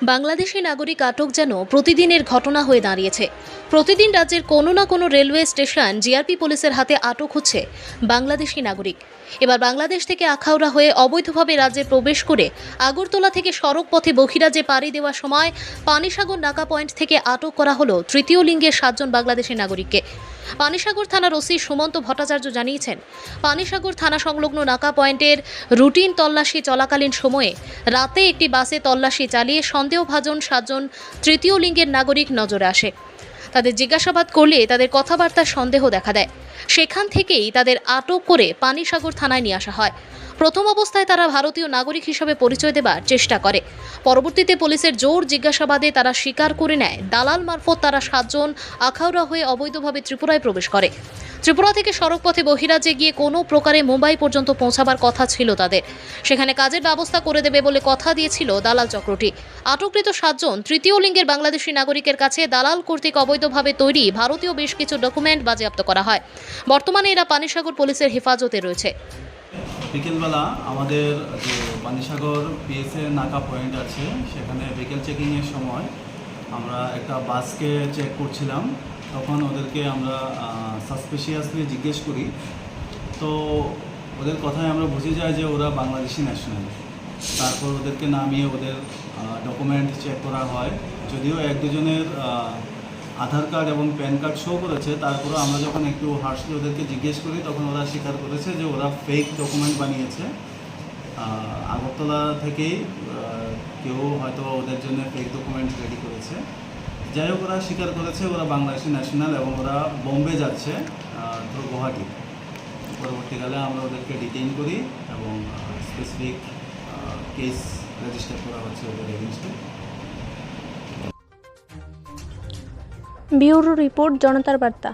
বাংলাদেশি নাগরিক আটক যেন প্রতিদিনের ঘটনা হয়ে দাঁড়িয়েছে। প্রতিদিন রাজ্যের কোনো না কোনো রেলওয়ে স্টেশন জিআরপি পুলিশের হাতে আটক হচ্ছে বাংলাদেশি নাগরিক। এবার বাংলাদেশ থেকে আখাউড়া হয়ে অবৈধভাবে রাজ্যে প্রবেশ করে আগরতলা থেকে সড়ক পথে বহিরাজ্যে পাড়ি দেওয়ার সময় পানিসাগর নাকা পয়েন্ট থেকে আটক করা হলো তৃতীয় লিঙ্গের 7 জন বাংলাদেশি নাগরিককে। পানিসাগর থানার ওসি সুমন্ত ভট্টাচার্য জানিয়েছেন, পানিসাগর থানা সংলগ্ন নাকা পয়েন্টের রুটিন তল্লাশি চলাকালীন সময়ে রাতে একটি বাসে তল্লাশি চালিয়ে সন্দেহভাজন 7 জন তৃতীয় লিঙ্গের নাগরিক নজরে আসে। তাদের জিজ্ঞাসাবাদ করলে তাদের কথাবার্তার সন্দেহ দেখা দেয়। সেখান থেকেই তাদের আটক করে পানিসাগর থানায় নিয়ে আসা হয়। প্রথম অবস্থায় তারা ভারতীয় নাগরিক হিসেবে পরিচয় দেবার চেষ্টা করে। পরবর্তীতে পুলিশের জোর জিজ্ঞাসাবাদে তারা স্বীকার করে নেয় দালাল মারফত তারা 7 জন আখাউড়া হয়ে অবৈধভাবে ত্রিপুরায় প্রবেশ করে। ত্রিপুরা থেকে সড়কপথে বহিরাজ্যে গিয়ে কোনো প্রকারে মুম্বাই পর্যন্ত পৌঁছাবার কথা ছিল তাদের। সেখানে কাজের ব্যবস্থা করে দেবে বলে কথা দিয়েছিল দালাল চক্রটি। আটককৃত 7 জন তৃতীয় লিঙ্গের বাংলাদেশি নাগরিকের কাছে দালাল কর্তৃক অবৈধভাবে তৈরি ভারতীয় বেশ কিছু ডকুমেন্ট বাজেয়াপ্ত করা হয়। বর্তমানে এরা পানিসাগর পুলিশের হেফাজতে রয়েছে। বিকেলবেলা আমাদের যে পানিসাগর পিএসএ নাকা পয়েন্ট আছে, সেখানে বিকেল চেকিংয়ের সময় আমরা একটা বাসকে চেক করছিলাম। তখন ওদেরকে আমরা সাসপিশিয়াসলি জিজ্ঞেস করি। তো ওদের কথায় আমরা বুঝে যাই যে ওরা বাংলাদেশি ন্যাশনাল। তারপর ওদেরকে নামিয়ে ওদের ডকুমেন্ট চেক করা হয়। যদিও 1-2 জনের আধার কার্ড এবং প্যান কার্ড শো করেছে, তারপরে আমরা যখন একটু হার্শলি ওদেরকে জিজ্ঞেস করি তখন ওরা স্বীকার করেছে যে ওরা ফেক ডকুমেন্ট বানিয়েছে। আগরতলা থেকেই কেউ হয়তো ওদের জন্য ফেক ডকুমেন্ট রেডি করেছে। যাই হোক, ওরা স্বীকার করেছে ওরা বাংলাদেশি ন্যাশনাল এবং ওরা বোম্বে যাচ্ছে থ্রু গুয়াহাটি। পরবর্তীকালে আমরা ওদেরকে ডিটেইন করি এবং স্পেসিফিক কেস রেজিস্টার করা হচ্ছে ওদের এগেইনস্টে। ব্যুরো রিপোর্ট, জনতার বার্তা।